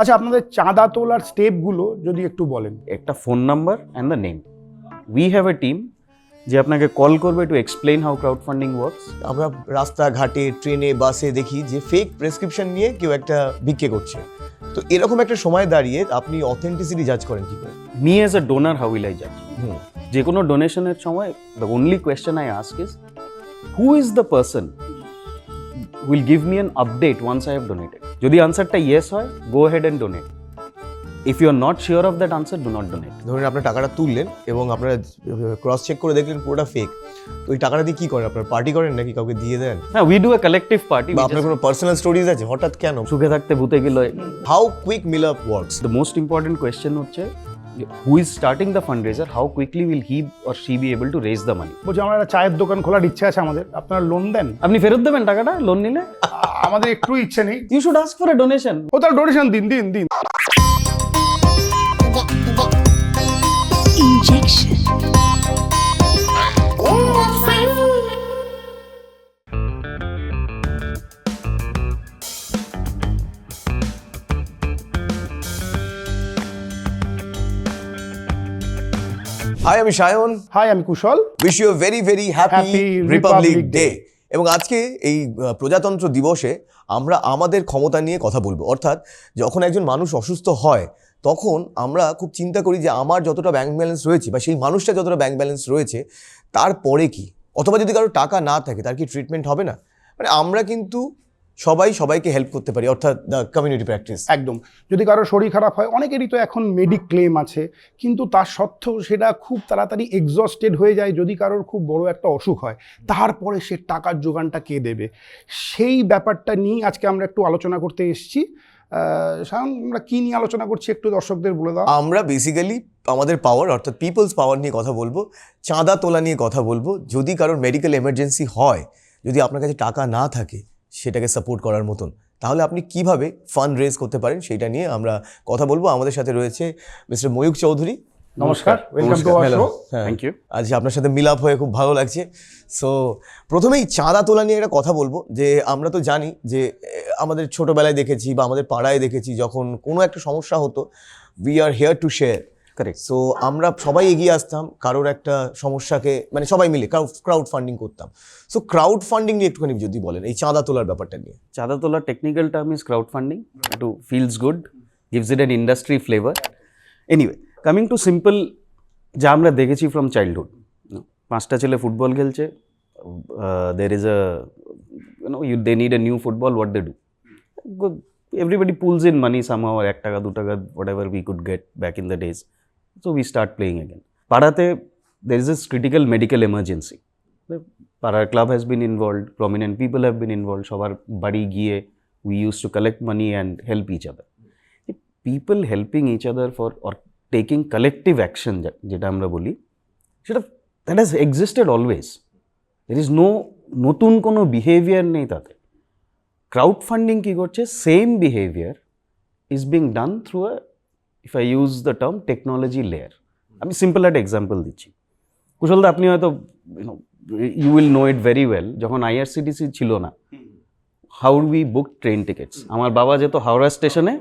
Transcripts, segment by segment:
আচ্ছা, আপনাদের চাঁদা তোলার স্টেপগুলো যদি একটু বলেন। একটা phone number and the name. We have a team যে আপনাকে কল করবে to explain how crowd funding works. আমরা রাস্তাঘাটে, ট্রেনে, বাসে দেখি যে ফেক প্রেসক্রিপশন নিয়ে কেউ একটা ভিক্ষে করছে। তো এরকম একটা সময় দাঁড়িয়ে আপনি অথেন্টিসিটি জাজ করেন কি করে? Me as a donor how will I জাজ? যে কোনো ডোনেশনের সময় the only question I ask is who is the person will give me an update once I have donated. যদি আনসারটা ইয়েস হয়, go ahead and donate. If you are not sure of that answer, do not donate. ধরুন আপনার টাকাটা তুললেন এবং আপনারা cross check করে দেখলেন পুরোটা ফেক, তো ওই টাকাটা দিয়ে কি করেন? আপনারা পার্টি করেন নাকি কাউকে দিয়ে দেন? হ্যাঁ, we do a collective party. বা আপনার কোনো পার্সোনাল স্টোরিজ আছে হঠাৎ কেন? সুখে থাকতে ভূতে গেল। How quick Milaap works? The most important question হচ্ছে who is starting the fundraiser, how quickly will he or she be able to raise the money? বলছি আমরা একটা চায়ের দোকান খোলার ইচ্ছা আছে আমাদের, আপনারা লোন দেন? আপনি ফেরত দেবেন টাকাটা লোন নিলে? আমাদের একটু ইচ্ছে নেই। You should ask for a donation. ও তার ডোনেশন দিন দিন দিন। Injection. হাই, আমি সায়ন। হাই, আমি Kushal. Wish you very very happy Happy republic Republic day. Day। এবং আজকে এই প্রজাতন্ত্র দিবসে আমরা আমাদের ক্ষমতা নিয়ে কথা বলবো। অর্থাৎ যখন একজন মানুষ অসুস্থ হয় তখন আমরা খুব চিন্তা করি যে আমার যতটা ব্যাংক ব্যালেন্স রয়েছে বা সেই মানুষটা যতটা ব্যাংক ব্যালেন্স রয়েছে তারপরে কি, অথবা যদি কারো টাকা না থাকে তার কি ট্রিটমেন্ট হবে না? মানে আমরা কিন্তু সবাইকে হেল্প করতে পারি, অর্থাৎ দ্য কমিউনিটি প্র্যাকটিস। একদম। যদি কারো শরীর খারাপ হয়, অনেকেরই তো এখন মেডিক্লেম আছে, কিন্তু তার সত্ত্বেও সেটা খুব তাড়াতাড়ি এক্সস্টেড হয়ে যায়। যদি কারোর খুব বড় একটা অসুখ হয়, তারপরে সে টাকার যোগানটা কে দেবে? সেই ব্যাপারটা নিয়ে আজকে আমরা একটু আলোচনা করতে এসেছি। সায়ন, আমরা কী নিয়ে আলোচনা করছি একটু দর্শকদের বলে দাও। আমরা বেসিক্যালি আমাদের পাওয়ার, অর্থাৎ পিপলস পাওয়ার নিয়ে কথা বলবো, চাঁদা তোলা নিয়ে কথা বলবো। যদি কারোর মেডিকেল এমার্জেন্সি হয়, যদি আপনার কাছে টাকা না থাকে সেটাকে সাপোর্ট করার মতন, তাহলে আপনি কিভাবে ফান্ড রেজ করতে পারেন সেটা নিয়ে আমরা কথা বলবো। আমাদের সাথে রয়েছে মিস্টার ময়ূখ চৌধুরী। নমস্কার, welcome to our show. Thank you. আজ আপনার সাথে মিলাপ হয়ে খুব ভালো লাগছে। সো প্রথমেই চাঁদা তোলা নিয়ে একটা কথা বলবো যে আমরা তো জানি যে আমাদের ছোটোবেলায় দেখেছি বা আমাদের পাড়ায় দেখেছি, যখন কোনো একটা সমস্যা হতো, we are hair to share. Correct. So আমরা সবাই এগিয়ে আসতাম কারোর একটা সমস্যাকে, মানে সবাই মিলে ক্রাউড ফান্ডিং করতাম। সো ক্রাউড ফান্ডিং নিয়ে একটুখানি যদি বলেন, এই চাঁদা তোলার ব্যাপারটা নিয়ে। চাঁদা তোলার technical term is crowdfunding. একটু feels good, gives it an industry flavour. Anyway, coming to simple, যা আমরা দেখেছি ফ্রম চাইল্ডহুড, 5টা ছেলে ফুটবল খেলছে, there is a they need a new football, what they do, everybody pulls in money somehow, 1 টাকা 2 টাকা, whatever we could get back in the days. So we start playing again. পাড়াতে there is this critical medical emergency. পাড়ার club has been involved, prominent people have been involved. সবার বাড়ি গিয়ে we used to collect money and help each other. People helping each other for or taking collective action, যেটা আমরা বলি, সেটা that has existed always. There is no নতুন কোনো behavior নেই তাতে। Crowd funding কি করছে? Same behavior is being done through a, if I use the term, technology layer. আমি সিম্পল একটা এক্সাম্পল দিচ্ছি। কুশলদা, আপনি হয়তো you will know it very well, যখন আইআরসিটিসি ছিল না, how we book train tickets. আমার বাবা যেত হাওড়া স্টেশনে,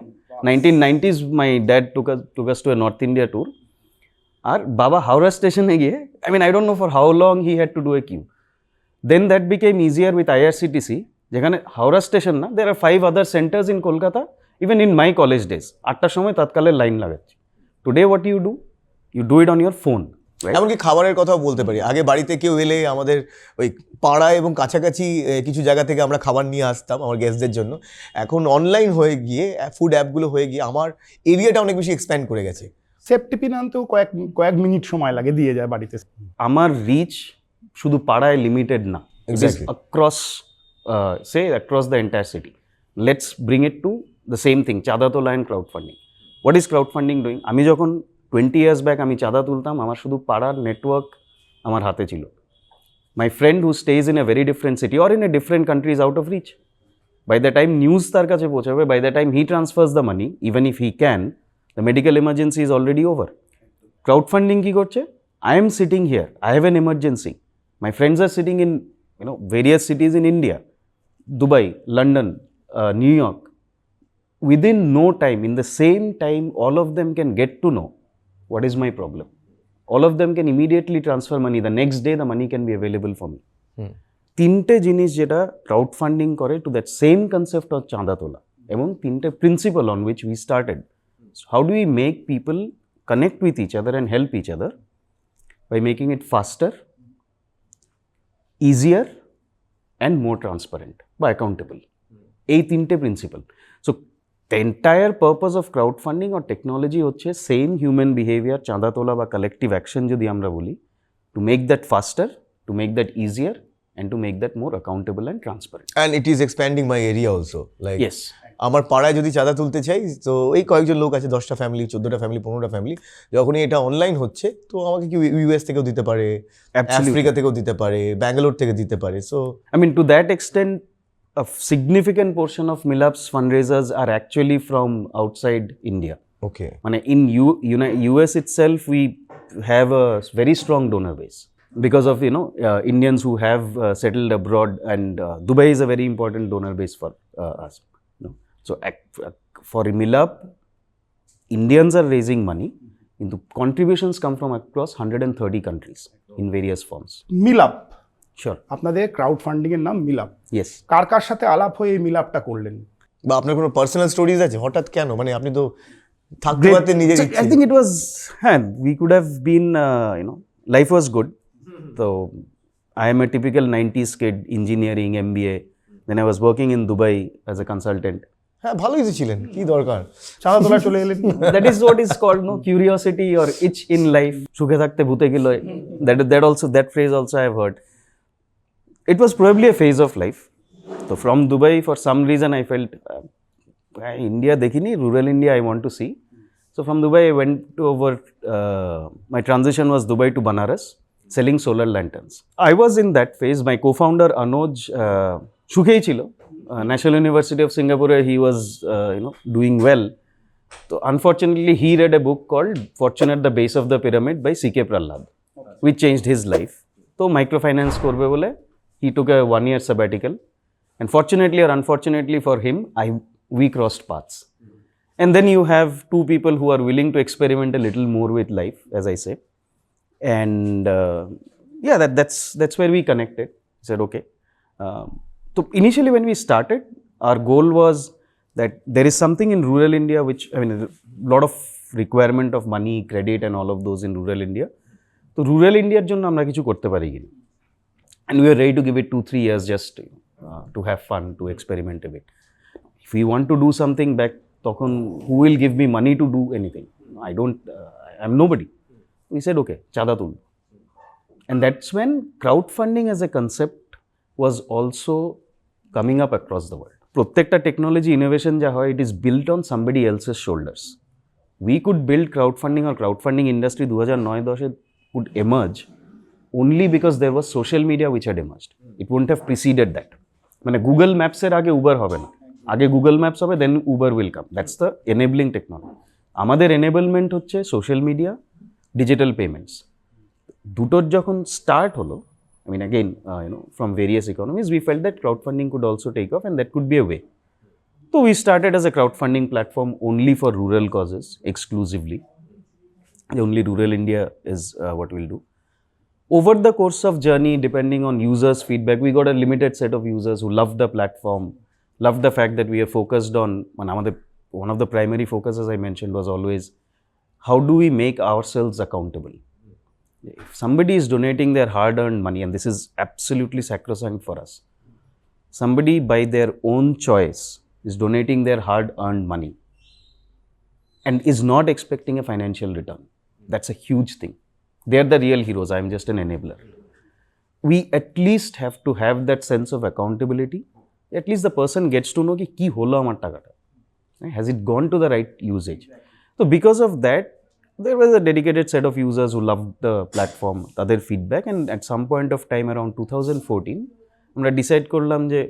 1990s my dad took us to a north India tour, আর বাবা হাওড়া স্টেশনে গিয়ে, I mean I don't know for how long he had to do a queue. Then that became easier with IRCTC, যেখানে Howrah station না, দের are 5 other centres in Kolkata, even in my college days. 8টার সময় তৎকালের line লাগাচ্ছি। Today what you do it on your phone. এমনকি খাবারের কথাও বলতে পারি। আগে বাড়িতে কেউ এলে আমাদের ওই পাড়ায় এবং কাছাকাছি কিছু জায়গা থেকে আমরা খাবার নিয়ে আসতাম আমার গেস্টদের জন্য। এখন অনলাইন হয়ে গিয়ে, ফুড অ্যাপগুলো হয়ে গিয়ে আমার এরিয়াটা অনেক বেশি এক্সপ্যান্ড করে গেছে। সেফটি আনতেও কয়েক মিনিট সময় লাগে, দিয়ে যায় বাড়িতে। আমার রিচ শুধু পাড়ায় লিমিটেড না, across across the entire city. Let's bring it to the same thing, চাঁদা তোলা and crowd funding. What is crowd funding doing? আমি যখন 20 years ব্যাক আমি চাঁদা তুলতাম, আমার শুধু পাড়ার নেটওয়ার্ক আমার হাতে ছিল। My friend who stays in a very different city or in a different country is out of reach. By the time news তার কাছে পৌঁছাবে, by the time he transfers the money, even if he can, the medical emergency is already over. Crowdfunding কী করছে? I am sitting here, I have an emergency, my friends are sitting in various cities in India, Dubai, London, new York, within no time, in the same time, all of them can get to know what is my problem. All of them can immediately transfer money. The next day, the money can be available for me. তিনটে জিনিস যেটা crowdfunding করে to that same concept of চাঁদা তোলা, এবং তিনটে principle on which we started. How do we make people connect with each other and help each other by making it faster, easier and more transparent বা accountable. এই তিনটে principal. So the entire purpose of crowdfunding or technology হচ্ছে same human behaviour, চাঁদা তোলা বা collective action যদি আমরা বলি, to make that faster, to make that easier and to make that more accountable and transparent. And it is expanding my area also. Like, Yes. আমার পাড়ায় যদি চাঁদা তুলতে চাই, তো এই কয়েকজন লোক আছে, 10টা ফ্যামিলি, 14টা ফ্যামিলি, 15টা ফ্যামিলি, যখনই এটা অনলাইন হচ্ছে, তো আমাকে কি ইউএস থেকেও দিতে পারে, আফ্রিকা থেকেও দিতে পারে, ব্যাঙ্গালোর থেকে দিতে পারে. So I mean, to that extent, a significant portion of MILAAP's fundraisers are actually from outside India. ওকে, মানে in US itself, we have a very strong donor base because of Indians who have settled abroad, and Dubai is a very important donor base for us. So for MILAAP, Indians are raising money. কিন্তু contributions come from across 130 countries in various forms. Milap, Sure. আপনাদের crowd funding এর নাম Milap. Yes. কার কার সাথে আলাপ হয়ে এই মিলাপটা করলেন? বা আপনার কোনো পার্সোনাল স্টোরিজ আছে? হঠাৎ কেন, মানে আপনি তো থাকতে পারতেন নিজের So, ইচ্ছে. I think it was, we could have been, life was good. So I am a typical 90s kid, engineering, MBA. Then I was working in Dubai as a consultant. হ্যাঁ, ভালোই তো ছিলেন, কি দরকার? চাঁদা তোলা চলে এলেন। That is what is called curiosity or itch in life. সুখে থাকতে ভূতে গেল, that phrase also I have heard. It was probably a phase of life. So from Dubai, for some reason I felt India dekhini, rural India I want to see. So from Dubai I went over, my transition was Dubai to Banaras, selling solar lanterns. I was in that phase. My co-founder Anuj সুখেই ছিল, National University of Singapore, he was doing well. So unfortunately he read a book called Fortune at the Base of the Pyramid by C.K. Prahlad, which changed his life. So microfinance korbe bole he took a 1-year sabbatical, and fortunately or unfortunately for him, we crossed paths. And then you have two people who are willing to experiment a little more with life, as I say. And that's where we connected. I said, okay. So initially when we started, our goal was that there is something in rural India which, a lot of requirement of money, credit and all of those in rural India. So rural India এর জন্য আমরা কিছু করতে পারি কিনা. And we were ready to give it 2-3 years just to have fun, to experiment a bit. If we want to do something back, তখন who will give me money to do anything? I'm nobody. We said, okay, চাঁদা তুল. And that's when crowdfunding as a concept was also coming up across the world. প্রত্যেকটা technology innovation যা হয়, it is built on somebody else's shoulders. We could build crowdfunding or crowdfunding industry 2009-10 could emerge only because there was social media which had emerged. It wouldn't have preceded that. মানে Google ম্যাপসের আগে Uber হবে না, আগে Google maps হবে, then Uber will come. That's the enabling technology. আমাদের enablement হচ্ছে social media, digital payments. দুটোর যখন স্টার্ট হলো, again, from various economies, we felt that crowdfunding could also take off, and that could be a way. So we started as a crowdfunding platform only for rural causes, exclusively. Only rural India is what we'll do. Over the course of journey, depending on users' feedback, we got a limited set of users who loved the platform, loved the fact that we are focused on, one of the primary focus, as I mentioned, was always, how do we make ourselves accountable? If somebody is donating their hard-earned money, and this is absolutely sacrosanct for us, somebody by their own choice is donating their hard-earned money and is not expecting a financial return. That's a huge thing. They're the real heroes. I'm just an enabler. We at least have to have that sense of accountability. At least the person gets to know ki holo amar takata. Has it gone to the right usage? So because of that, there was a dedicated set of users who loved the platform, তাদের feedback, and at some point of time around 2014, আমরা decide করলাম যে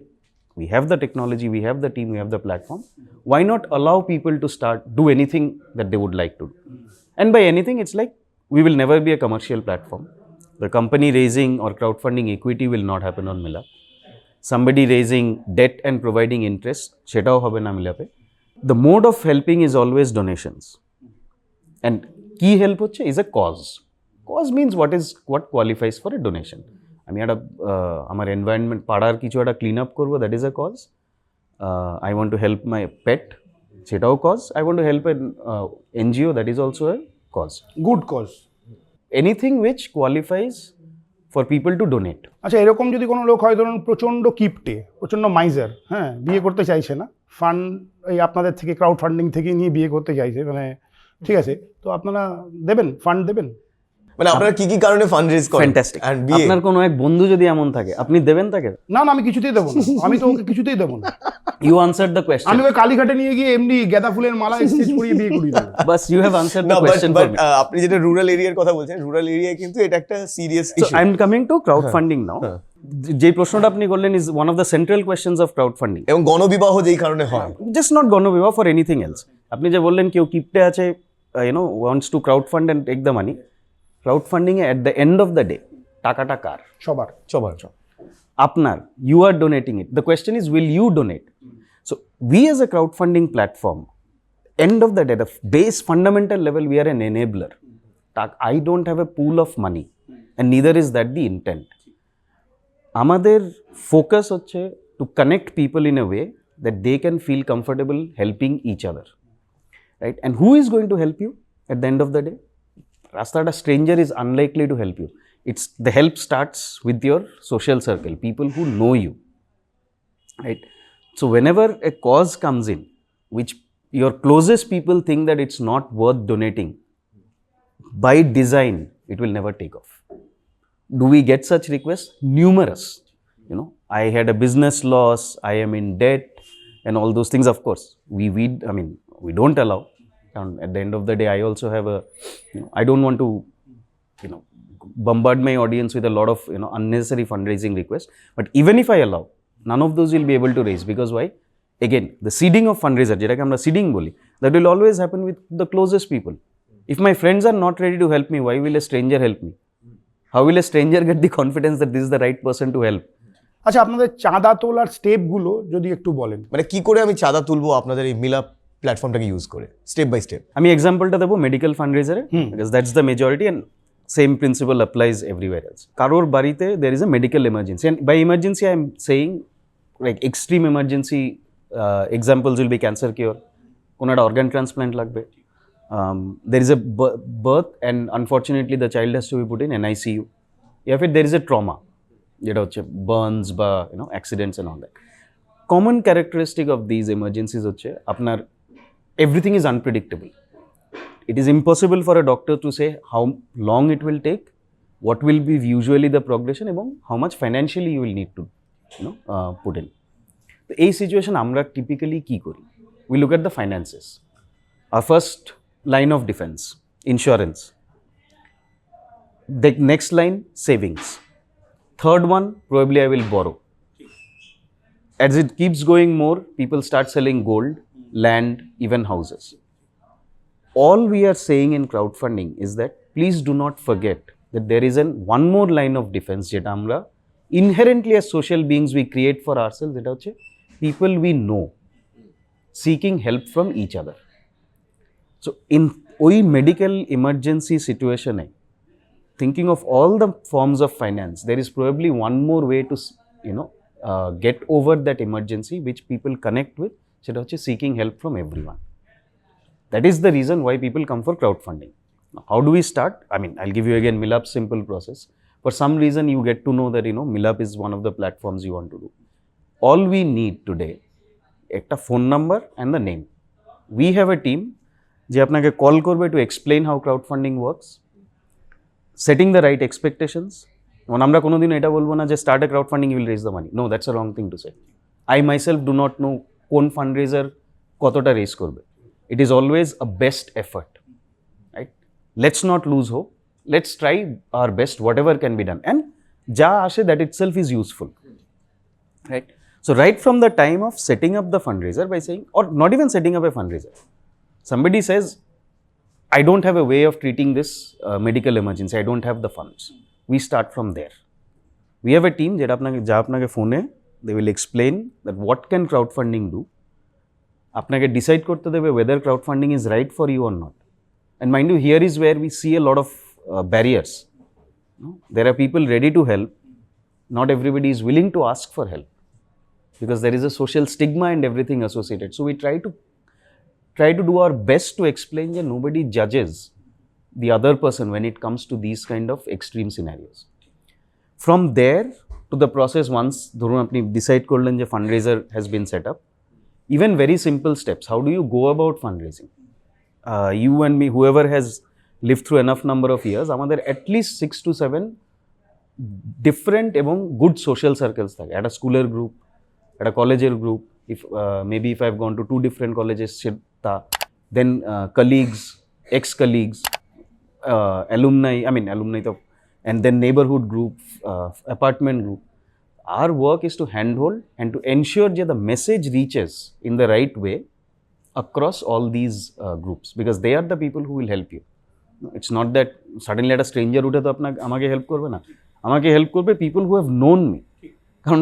we have the technology, we have the team, we have the platform. Why not allow people to do anything that they would like to do? And by anything, it's like we will never be a commercial platform. The company raising or crowdfunding equity will not happen on MILAAP. Somebody raising debt and providing interest, সেটাও হবে না মিলাপে. the mode of helping is always donations. And key help is a cause. Cause means what qualifies for a donation. আমি একটা আমার environment পাড়ার কিছু একটা clean up করবো, that is a cause. I want to help my pet, সেটাও cause. I want to help an NGO, that is also a cause. Good cause. Anything which qualifies for people to donate. আচ্ছা, এরকম যদি কোনো লোক হয়, ধরুন প্রচণ্ড কিপটে, প্রচণ্ড মাইজার, হ্যাঁ, বিয়ে করতে চাইছে না, ফান্ড এই আপনাদের থেকে ক্রাউড ফান্ডিং থেকে নিয়ে বিয়ে করতে চাইছে, মানে ঠিক আছে, তো আপনারা দেবেন, ফান্ড দেবেন? মানে আপনারা কি কি কারণে ফান্ড রেজ করেন? ফ্যান্টাস্টিক। And বিয়ে? আপনার কোনো এক বন্ধু যদি এমন থাকে, আপনি দেবেন তাকে? না না, আমি কিছুতেই দেবো না, আমি তো ওকে কিছুতেই দেবো না। You answered the question. আমি ওই কালীঘাটে নিয়ে গিয়ে এমনি গাঁদা ফুলের মালা এক্সচেঞ্জ করিয়ে বিয়ে করিয়ে দেবো। বাস ইউ হ্যাভ আনসার্ড দ্য না, কোয়েশ্চেন ফর বাট মি। আপনি যেটা রুরাল এরিয়ার কথা বলছেন, রুরাল এরিয়ায় কিন্তু এটা একটা serious So issue. I am coming to crowdfunding now. যে প্রশ্নটা আপনি করলেন is one of the central questions of crowdfunding. এবং গণবিবাহ যেই কারণে হয়, Just not গণবিবাহ, for anything else. আপনি যে বললেন কেউ কিপটে আছে, wants to crowdfund and take the money. Crowdfunding at the end of the day, টাকাটা কার? সবার। আপনার, you are donating it. The question is, will you donate? So we as a crowdfunding platform, end of the day, the base fundamental level, we are an enabler. I don't have a pool of money and neither is that the intent. আমাদের focus হচ্ছে to connect people in a way that they can feel comfortable helping each other, right? And who is going to help you at the end of the day? Rastata stranger is unlikely to help you. It's the help starts with your social circle, people who know you, right? So whenever a cause comes in which your closest people think that it's not worth donating, by design it will never take off. Do we get such requests? Numerous. I had a business loss, I am in debt, and all those things. Of course, we don't allow. And at the end of the day, I also have I don't want to, bombard my audience with a lot of, unnecessary fundraising requests. But even if I allow, none of those will be able to raise. Because why? Again, the seeding of fundraiser, যেটাকে আমরা seeding বলি, that will always happen with the closest people. If my friends are not ready to help me, why will a stranger help me? How will a stranger get the confidence that this is the right person to help? আচ্ছা, আপনাদের চাঁদা তোলার স্টেপগুলো যদি একটু বলেন। মানে কি করে আমি চাঁদা তুলবো আপনাদের এই মিলাপ প্ল্যাটফর্মটাকে ইউজ করে, স্টেপ বাই স্টেপ? আমি এক্সাম্পলটা দেবো মেডিকেল ফান্ডরেজারে, because that's the majority and same principle applies everywhere else. কারোর বাড়িতে there is a medical emergency, and by emergency I am saying like extreme emergency. Examples will be cancer cure, কোনো একটা organ transplant লাগবে, there is a birth and unfortunately the child has to be put in NICU, yeah ফির there is A trauma, যেটা হচ্ছে burns বা accidents and all that. Common characteristic of these emergencies হচ্ছে আপনার everything is unpredictable. It is impossible for a doctor to say how long it will take, what will be usually the progression, এবং how much financially you will need to put in. তো এই situation আমরা typically কী করি? We look at the finances. Our first line of defense, insurance. The next line, savings. Third one, probably I will borrow. As it keeps going more, people start selling gold, land, even houses. All we are saying in crowdfunding is that please do not forget that there is one more line of defense jeta amra inherently as social beings we create for ourselves, jeta hocche people we know seeking help from each other. So in oi medical emergency situation thinking of all the forms of finance, there is probably one more way to get over that emergency which people connect with, সেটা হচ্ছে seeking help from everyone. That is the reason why people come for crowdfunding. Now, how do we start? I'll give you again MILAAP's simple process. For some reason, you get to know that MILAAP is one of the platforms you want to do. All we need today, একটা phone number and the name. We have a team যে আপনাকে call করবে to explain how crowdfunding works, setting the right expectations. আমরা কোনোদিনও এটা বলবো না যে start a crowdfunding, you will raise the money. No, that's a wrong thing to say. I myself do not know কোন ফান্ডরেজার কতটা রেজ করবে। It is always a best effort, right? Let's not lose hope, let's try our best, whatever can be done, and যা আসে that itself is useful, right? So right from the time of setting up the fundraiser by saying, or not even setting up a fundraiser, somebody says, I don't have a way of treating this medical emergency, I don't have the funds. We start from there. We have a team যেটা আপনাকে ফোনে they will explain that what can crowdfunding do, আপনাকে decide করতে দেবে whether crowdfunding is right for you or not. And mind you, here is where we see a lot of barriers. No? There are people ready to help. Not everybody is willing to ask for help because there is a social stigma and everything associated. So we try to do our best to explain that nobody judges the other person when it comes to these kind of extreme scenarios. From there to the process, once ধরুন আপনি decide করলেন যে fundraiser has been set up, even very simple steps. How do you go about fundraising? You and me, whoever has lived through enough number of years, আমাদের at least 6 to 7 different এবং good social circles থাকে. একটা স্কুলের group, একটা কলেজের group, maybe if I've gone to 2 different colleges, সেটা, then colleagues, ex-colleagues, alumni তো, and then neighborhood group, apartment group. Our work is to handhold and to ensure that the message reaches in the right way across all these groups, because they are the people who will help you. It's not that suddenly a stranger উঠে তো আমাকে help করবে না, আমাকে help করবে people who have known me. কারণ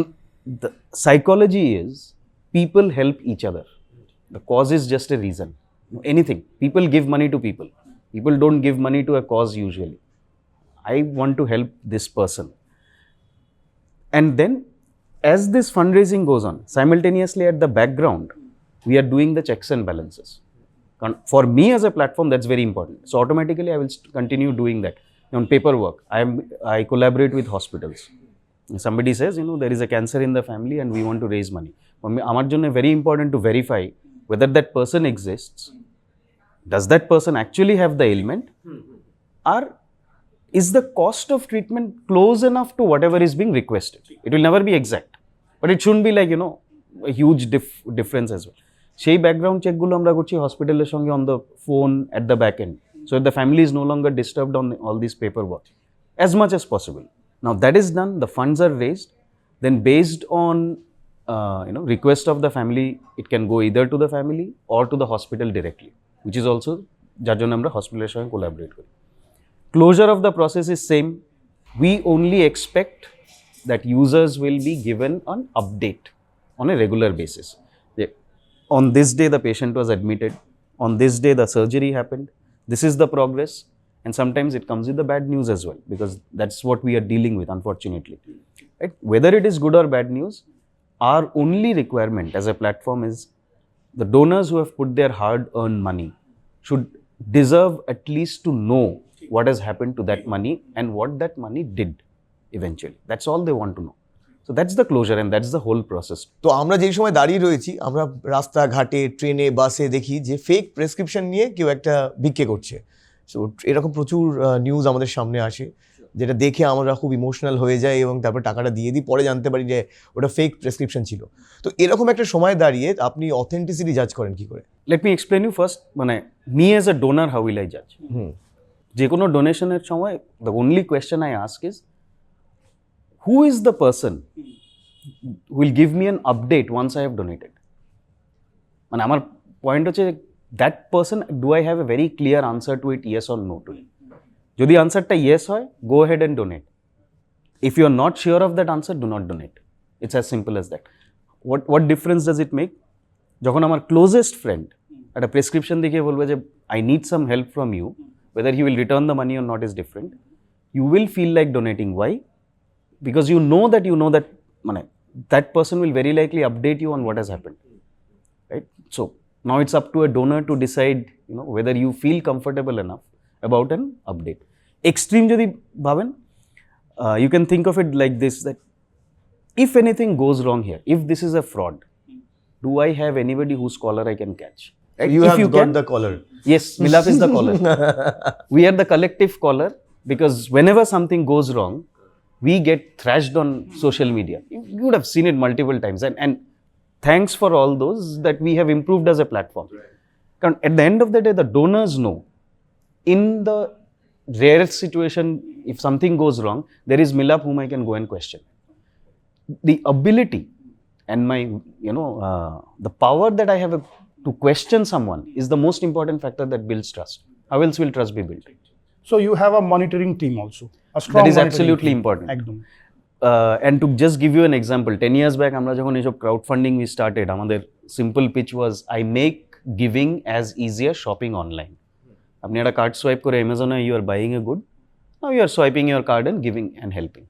the psychology is people help each other. The cause is just a reason. Anything. People give money to people. People don't give money to a cause usually. I want to help this person. And then as this fundraising goes on, simultaneously at the background, we are doing the checks and balances. For me as a platform, that's very important. So automatically I will continue doing that. On paperwork, I collaborate with hospitals. Somebody says, there is a cancer in the family and we want to raise money. For me, আমার জন্য very important to verify whether that person exists. Does that person actually have the ailment? Or is the cost of treatment close enough to whatever is being requested? It will never be exact, but it shouldn't be like, a huge difference as well. সেই background চেকগুলো আমরা করছি হসপিটালের সঙ্গে on the phone at the back end, so that the family is no longer disturbed on all this paperwork as much as possible. Now that is done, the funds are raised, then based on request of the family, it can go either to the family or to the hospital directly, which is also যার জন্য আমরা হসপিটালের সঙ্গে collaborate করি. Closure of the process is same. We only expect that users will be given an update on a regular basis. On this day the patient was admitted, on this day the surgery happened, this is the progress, and sometimes it comes with the bad news as well, because that's what we are dealing with, unfortunately. Right? Whether it is good or bad news, our only requirement as a platform is the donors who have put their hard-earned money should deserve at least to know what has happened to that money and what that money did eventually. That's all they want to know. So that's the closure and that's the whole process. তো আমরা যেই সময় দাঁড়িয়ে রয়েছি, আমরা রাস্তাঘাটে, ট্রেনে, বাসে দেখি যে ফেক প্রেসক্রিপশন নিয়ে কেউ একটা ভিক্ষে করছে। সো এরকম প্রচুর নিউজ আমাদের সামনে আসে, যেটা দেখে আমরা খুব ইমোশনাল হয়ে যাই এবং তারপর টাকাটা দিয়ে দিই, পরে জানতে পারি যে ওটা ফেক প্রেসক্রিপশন ছিল। তো এরকম একটা সময় দাঁড়িয়ে আপনি অথেন্টিসিটি জাজ করেন কি করে? Let me explain you first, me as a donor, how will I judge? যে কোনো ডোনেশনের সময় the only question I ask is, who is the person who will give me an update once I have donated? আমার point হচ্ছে, that person, do I have a very clear answer to it, yes or no to it? যদি আনসারটা yes হয়, go ahead and donate. If you are not sure of that answer, do not donate. It's as simple as that. What difference does it make? যখন আমার closest friend একটা prescription দেখে বলবে যে I need some help from you, whether he will return the money or not is different. You will feel like donating. Why? Because you know that that person will very likely update you on what has happened, right? So now it's up to a donor to decide, whether you feel comfortable enough about an update. Extreme jodi bhaben, you can think of it like this, that if anything goes wrong here, if this is a fraud, do I have anybody whose collar I can catch? Right? You have got the collar. Yes, MILAAP is the collar. We are the collective collar, because whenever something goes wrong, we get thrashed on social media. You would have seen it multiple times, and thanks for all those that we have improved as a platform. At the end of the day, the donors know, in the rare situation, if something goes wrong, there is MILAAP whom I can go and question. The ability and the power that I have to question someone is the most important factor that builds trust. How else will trust be built? So you have a monitoring team also. A strong that is monitoring absolutely team. important. একদম। And to just give you an example, 10 years back, আমরা যখন এইসব crowdfunding we started, আমাদের simple pitch was, I make giving as easy as shopping online. আপনি একটা card swipe করে অ্যামাজনে you are buying a good, now you are swiping your card and giving and helping.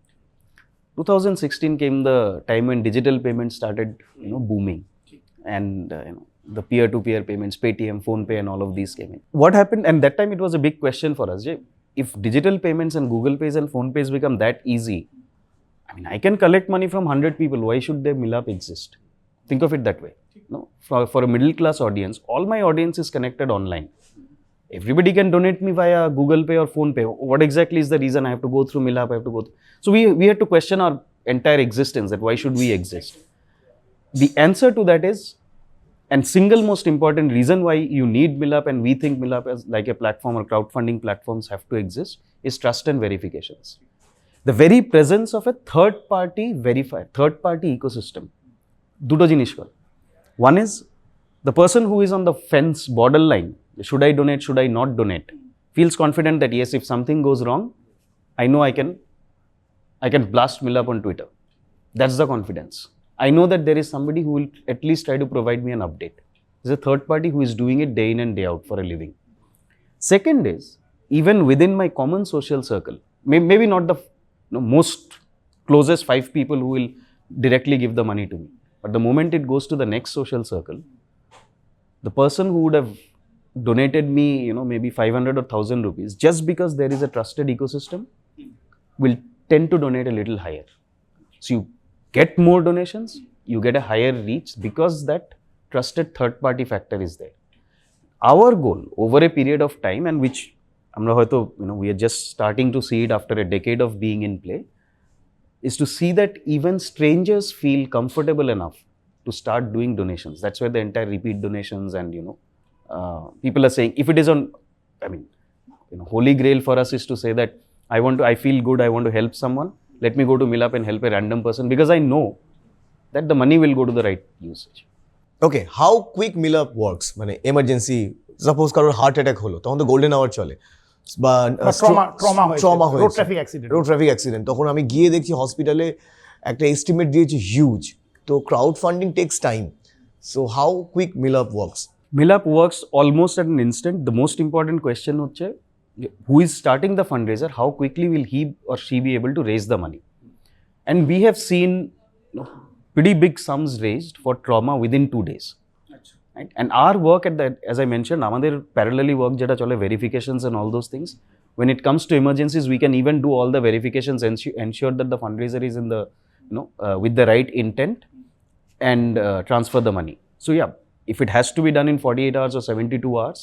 2016 came the time when digital payments started, booming, and the peer-to-peer payments, Paytm, PhonePe, and all of these came in. What happened? And that time it was a big question for us. If digital payments and Google Pays and PhonePays become that easy, I mean, I can collect money from 100 people. Why should their MILAAP exist? Think of it that way. No, for a middle class audience, all my audience is connected online. Everybody can donate me via Google Pay or PhonePe. What exactly is the reason I have to go through MILAAP? I have to go through. So we had to question our entire existence, that why should we exist? The answer to that is, and single most important reason why you need MILAAP, and we think MILAAP as like a platform or crowdfunding platforms have to exist, is trust and verifications. The very presence of a third party ecosystem. Duto jinish kor. One is the person who is on the fence borderline, should I donate, should I not donate, feels confident that yes, if something goes wrong, I know I can blast MILAAP on Twitter. That's the confidence. I know that there is somebody who will at least try to provide me an update. There's a third party who is doing it day in and day out for a living. Second is, even within my common social circle, maybe not the most closest 5 people who will directly give the money to me, but the moment it goes to the next social circle, the person who would have donated me, maybe 500 or 1,000 rupees, just because there is a trusted ecosystem, will tend to donate a little higher. So you get more donations, you get a higher reach because that trusted third party factor is there. Our goal over a period of time, and which we are just starting to see it after a decade of being in play, is to see that even strangers feel comfortable enough to start doing donations. That's where the entire repeat donations and people are saying, if it is on, holy grail for us is to say that I feel good, I want to help someone, let me go to MILAAP and help a random person, because I know that the money will go to the right usage. Okay, how quick MILAAP works? মানে emergency, suppose কারোর heart attack হলো, তখন তো golden hour চলে, বা trauma হয়েছে, road traffic accident, তখন আমি গিয়ে দেখছি হসপিটালে একটা এস্টিমেট দিয়েছে হিউজ। তো crowd funding takes time, so how quick MILAAP works? MILAAP works almost at an instant. The most important question হচ্ছে, who is starting the fundraiser, how quickly will he or she be able to raise the money? And we have seen pretty big sums raised for trauma within 2 days. Right? And our work at that, as I mentioned, আমাদের parallelly work যেটা চলে, verifications and all those things. When it comes to emergencies, we can even do all the verifications and ensure that the fundraiser is in the, with the right intent, and transfer the money. So yeah, if it has to be done in 48 hours or 72 hours,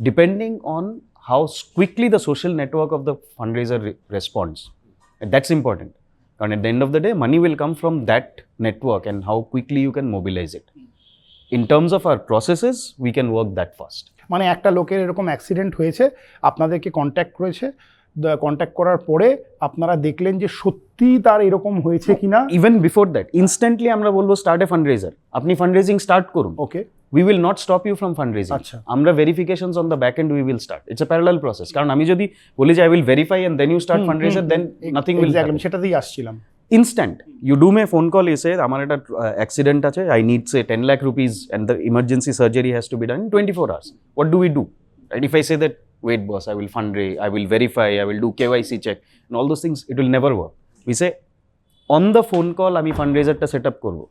depending on how quickly the social network of the fundraiser responds. And that's important. And at the end of the day, money will come from that network and how quickly you can mobilize it. In terms of our processes, we can work that fast. মানে একটা লোকের এরকম accident হয়েছে, আপনাদেরকে contact করেছে, contact করার পরে আপনারা দেখলেন যে সত্যি তার এরকম হয়েছে কিনা। ইভেন বিফোর দ্যাট, ইনস্ট্যান্টলি আমরা বলবো স্টার্ট এ ফান্ডরেজার, আপনি ফান্ডরেজিং স্টার্ট করুন। ওকে, we will not stop you from fundraising. আচ্ছা, আমরা verifications on the back end we will start. It's a parallel process. কারণ আমি যদি বলি যে I will verify and then you start fundraiser, then nothing will happen. সেটাতেই আসছিলাম। Instant, you do me a phone call, you say আমার একটা accident আছে, I need say 10 lakh rupees and the emergency surgery has to be done in 24 hours. What do we do? Right? If I say that, wait boss, I will fundraise, I will verify, I will do KYC check and all those things, it will never work. We say on the phone call আমি fundraiser-টা set up করব.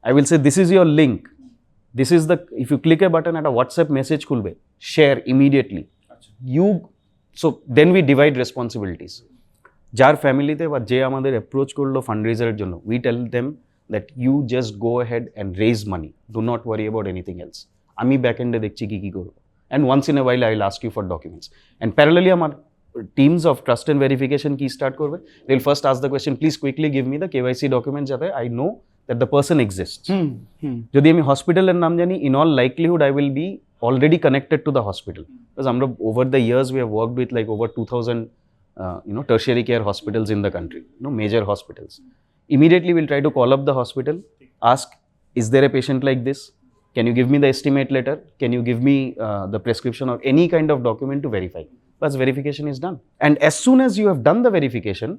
I will say this is your link. This is the, if you click a button at a WhatsApp message খুলবে, share immediately. So then we divide responsibilities. যার ফ্যামিলিতে বা যে আমাদের approach করলো ফান্ডরেজারের জন্য, we tell them that you just go ahead and raise money. Do not worry about anything else. আমি back এন্ডে দেখছি কি করব। And once in a while I will ask you for documents. And parallelly আমার teams of trust and verification কি start করবে, they will first ask the question, please quickly give me the KYC documents যাতে I know that the person exists. যদি আমি হসপিটালের নাম জানি, in all likelihood I will be already connected to the hospital, because আমরা over the years we have worked with like over 2000 tertiary care hospitals in the country, major hospitals. Immediately we'll try to call up the hospital, ask, is there a patient like this? Can you give me the estimate letter? Can you give me the prescription or any kind of document to verify? Plus verification is done. And as soon as you have done the verification,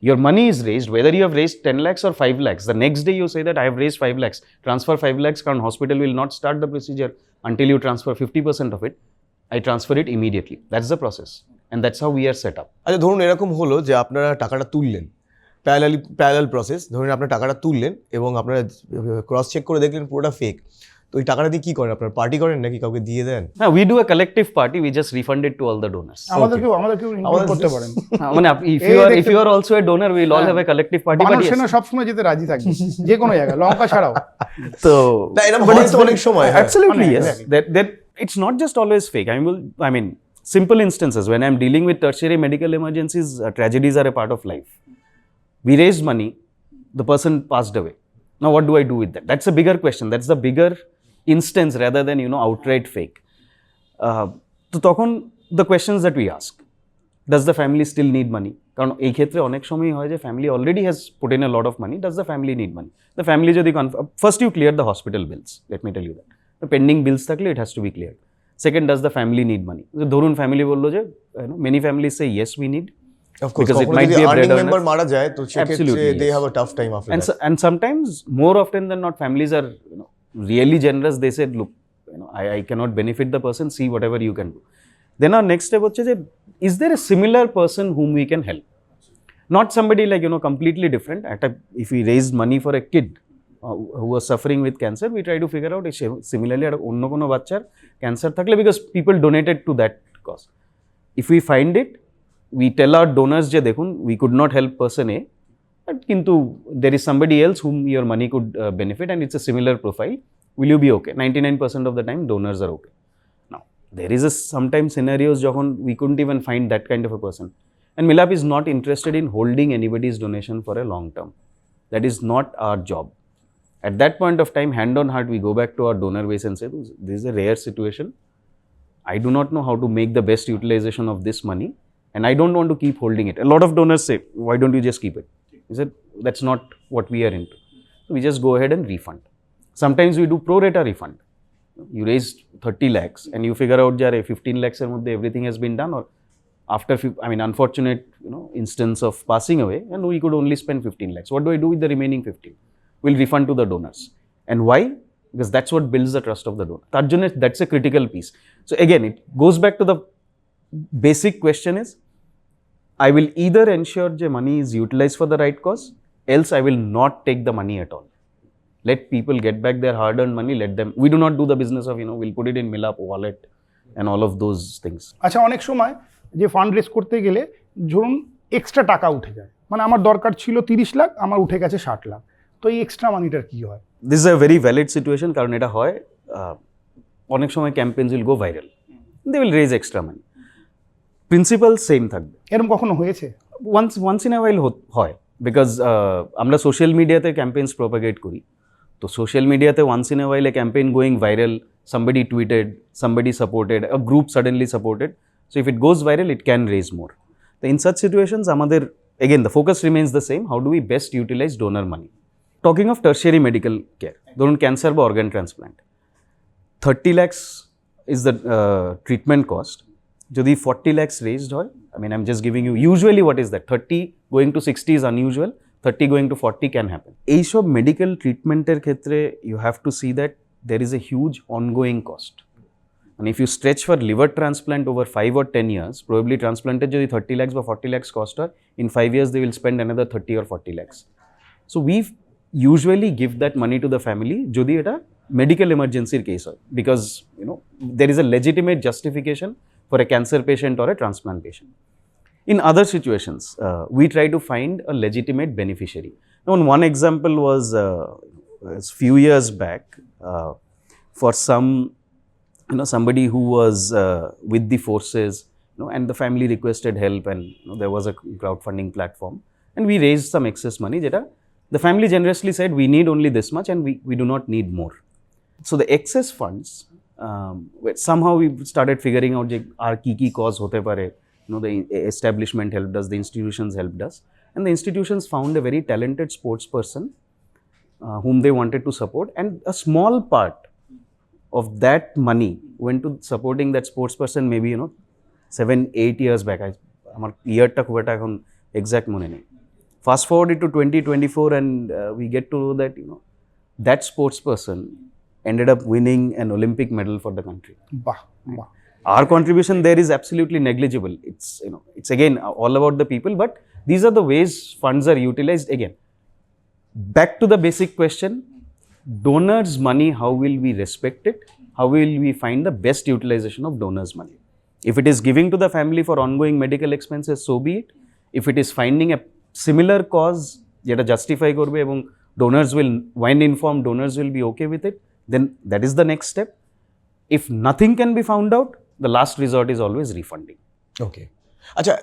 Your money is raised, whether you have raised 10 lakhs or 5 lakhs. The next day you say that I have raised 5 lakhs, transfer 5 lakhs, current hospital will not start the procedure until you transfer 50% of it. I transfer it immediately. That's the process. And that's how we are set up. আচ্ছা ধরুন এরকম হলো যে আপনারা টাকাটা তুললেন, parallel process, ধরুন আপনারা টাকাটা তুললেন এবং আপনারা ক্রস চেক করে দেখলেন পুরোটা ফেক, তো ওই টাকাটা দিয়ে কি করেন? আপনারা পার্টি করেন নাকি কাউকে দিয়ে দেন? We do a collective party, we just refund it to all the donors. আমাদেরকেও ইনক্লুড করতে পারেন। মানে if you are also a donor, we will all have a collective party. মানুষ সেনা সবসময় যেতে রাজি থাকবে, যে কোনো জায়গায়, লঙ্কা ছাড়াও। So না এরকম হয় তো অনেক সময়। Absolutely, yes. Exactly. That it's not just always fake. I mean, simple instances when I'm dealing with tertiary medical emergencies, tragedies are a part of life. We raised money, the person passed away. Now what do I do with that? That's a bigger question. That's the bigger instance rather than outright fake. তো তখন the questions that we ask, does the family still need money? কারণ এই ক্ষেত্রে অনেক সময় হয় যে family already has put in a lot of money. Does the family need money? The family যদি first you clear the hospital bills. Let me tell you that. The pending bills থাকলে it has to be cleared. Second, does the family need money? ধরুন family বললো যে many families say yes we need. Of course, because it কখনো might যদি be a earning breadwinner. member মারা যায় তো সেক্ষেত্রে Absolutely, they yes. have a tough time after that. And sometimes more often than not families are really generous. They said look, I cannot benefit the person, see whatever you can do. Then our next step হচ্ছে যে is there a similar person whom we can help? Not somebody like completely different. If we raised money for a kid who was suffering with cancer, we try to figure out similarly অন্য কোনো বাচ্চার cancer থাকলে, because people donated to that cause. If we find it, we tell our donors যে দেখুন we could not help person A, but কিন্তু there is somebody else whom your money could benefit and it's a similar profile. Will you be okay? 99% of the time donors are okay. Now there is sometimes scenarios যখন we couldn't even find that kind of a person, and MILAAP is not interested in holding anybody's donation for a long term. That is not our job. At that point of time, hand on heart, we go back to our donor base and say, this is a rare situation. I do not know how to make the best utilization of this money, and I don't want to keep holding it. A lot of donors say, why don't you just keep it? He said, that's not what we are into. So we just go ahead and refund. Sometimes we do pro rata refund. You raised 30 lakhs and you figure out that 15 lakhs er moddhe everything has been done, or after unfortunate instance of passing away and we could only spend 15 lakhs. What do I do with the remaining 15? We'll refund to the donors. And why? Because that's what builds the trust of the donor. That's a critical piece. So again, it goes back to the basic question is, I will either ensure the money is utilized for the right cause, else I will not take the money at all. Let people get back their hard-earned money, let them. We do not do the business of, we'll put it in MILAAP wallet and all of those things. আচ্ছা, অনেক সময় যে fund raise করতে গেলে ধরুন extra টাকা উঠে যায়, মানে আমার দরকার ছিল 30 লাখ, আমার উঠে গেছে 60 লাখ, তো এই এক্সট্রা মানিটার কি হয়? This is a very valid situation, কারণ এটা হয় অনেক সময় campaigns will go viral. They will raise extra money. Principle same থাকবে। এরকম কখনো হয়েছে? Once in a while হয়, because আমরা সোশ্যাল মিডিয়াতে ক্যাম্পেইনস প্রপাগেট করি, তো সোশ্যাল মিডিয়াতে once in a while a campaign going viral, somebody tweeted, somebody supported, a group suddenly supported, so if it goes viral it can raise more. So in such situations আমাদের again the focus remains the same, how do we best utilize donor money. Talking of tertiary medical care, ধরুন cancer বা organ transplant, 30 lakhs is the treatment cost. যদি 40 lakhs raised হয়, I'm just giving you, usually what is that, 30 going to 60 is unusual, 30 going to 40 can happen. এইসব medical ট্রিটমেন্টের ক্ষেত্রে you have to see that there is a huge ongoing cost. And if you stretch for liver transplant over 5 or 10 years, probably transplanted যদি 30 lakhs বা 40 lakhs cost হয়, in 5 years they will spend another 30 or 40 lakhs. So we usually give that money to the family যদি এটা medical emergency case হয়, because there is a legitimate justification for a cancer patient or a transplant patient. In other situations, we try to find a legitimate beneficiary. Now, one example was a few years back for somebody who was with the forces, and the family requested help, and there was a crowdfunding platform, and we raised some excess money. The family generously said, we need only this much and we do not need more. So the excess funds, somehow we started figuring out our key cause hote pare. The establishment helped us, the institutions helped us, and the institutions found a very talented sports person whom they wanted to support, and a small part of that money went to supporting that sports person, maybe 7-8 years back. আমার ইয়ারটা খুব একটা এখন exact মনে নেই, Fast forward it to 2024 and we get to know that, that sports person ended up winning an Olympic medal for the country. বাহ বাহ। Our contribution there is absolutely negligible. It's again all about the people, but these are the ways funds are utilized. Again, back to the basic question, donors' money, how will we respect it? How will we find the best utilization of donors' money? If it is giving to the family for ongoing medical expenses, so be it. If it is finding a similar cause, যেটা justify করবে এবং donors will, when informed, donors will be okay with it, then that is the next step. If nothing can be found out, the last resort is always refunding. ওকে, আচ্ছা,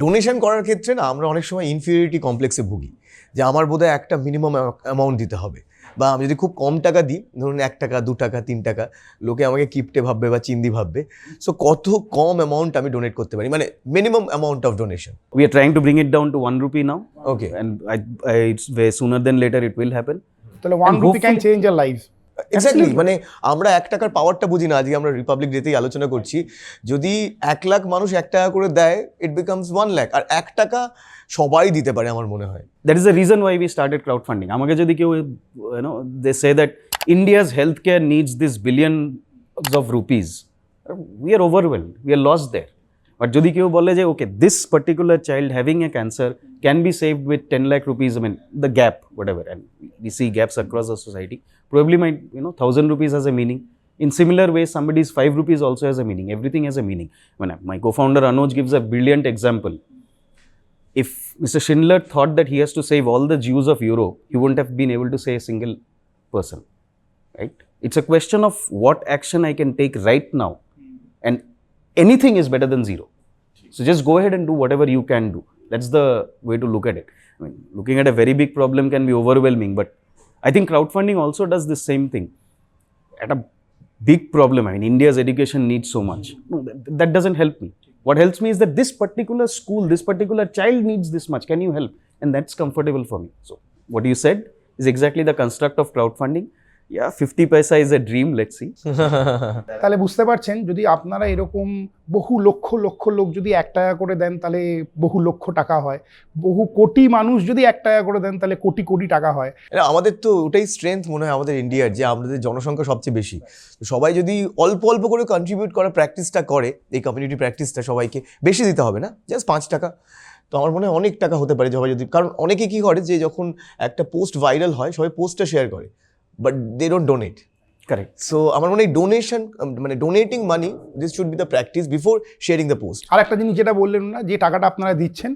donation করার ক্ষেত্রে না আমরা অনেক সময় ইনফিরিয়রিটি কমপ্লেক্সে ভুগি, যে আমার বোধহয় একটা মিনিমাম অ্যামাউন্ট দিতে হবে, বা আমি যদি খুব কম টাকা দিই, ধরুন 1 টাকা 2 টাকা 3 টাকা, লোকে আমাকে কিপটে ভাববে বা চিন্দি ভাববে। সো কত কম অ্যামাউন্ট আমি ডোনেট করতে পারি, মানে minimum amount of donation? We are trying to bring it down to 1 rupee now. Okay. And it's way sooner than later it will happen. তাহলে 1 rupee can change a life. Exactly, মানে আমরা 1 টাকার পাওয়ারটা বুঝি না। আজকে আমরা রিপাবলিক ডেতেই আলোচনা করছি, যদি 1 লাখ মানুষ 1 টাকা করে দেয়, ইট বিকামস 1 লাখ, আর 1 টাকা সবাই দিতে পারে আমার মনে হয়। That is the reason why we started crowdfunding. আমাকে যদি কেউ, they say that India's healthcare needs this billions of rupees, we are overwhelmed, we are lost there. But যদি কেউ বলে যে okay, this particular child having a cancer can be saved with 10 lakh rupees, I mean the gap, whatever, and we see gaps across the society, probably my 1000 rupees has a meaning. In similar way, somebody's 5 rupees also has a meaning. Everything has a meaning. When my co-founder Anuj gives a brilliant example. If Mr. Schindler thought that he has to save all the Jews of Europe, he wouldn't have been able to save a single person, right? It's a question of what action I can take right now, and anything is better than zero. So just go ahead and do whatever you can do. That's the way to look at it. I mean, looking at a very big problem can be overwhelming, but I think crowdfunding also does the same thing. At a big problem, I mean, India's education needs so much. No, that doesn't help me. What helps me is that this particular school, this particular child needs this much. Can you help? And that's comfortable for me. So what you said is exactly the construct of crowdfunding. Yeah, 50 paisa is a dream, let's see. তাহলে বুঝতে পারছেন, যদি আপনারা এরকম বহু লক্ষ লক্ষ লোক যদি 1 টাকা করে দেন, তাহলে বহু লক্ষ টাকা হয়। বহু কোটি মানুষ যদি 1 টাকা করে দেন, তাহলে কোটি কোটি টাকা হয়। আমাদের তো ওটাই স্ট্রেংথ মনে হয় আমাদের ইন্ডিয়ার, যে আমাদের জনসংখ্যা সবচেয়ে বেশি। সবাই যদি অল্প অল্প করে কন্ট্রিবিউট করার প্র্যাকটিসটা করে, এই কমিউনিটি প্র্যাকটিসটা, সবাইকে বেশি দিতে হবে না, জাস্ট 5 টাকা, তো আমার মনে হয় অনেক টাকা হতে পারে সবাই যদি। কারণ অনেকে কী করে, যে যখন একটা পোস্ট ভাইরাল হয়, সবাই পোস্টটা শেয়ার করে, but they don't donate. Correct. So আমার মনে হয় ডোনেশন, মানে donating money, this should be the practice before sharing the post. আর একটা জিনিস যেটা বললেন না, যে টাকাটা আপনারা দিচ্ছেন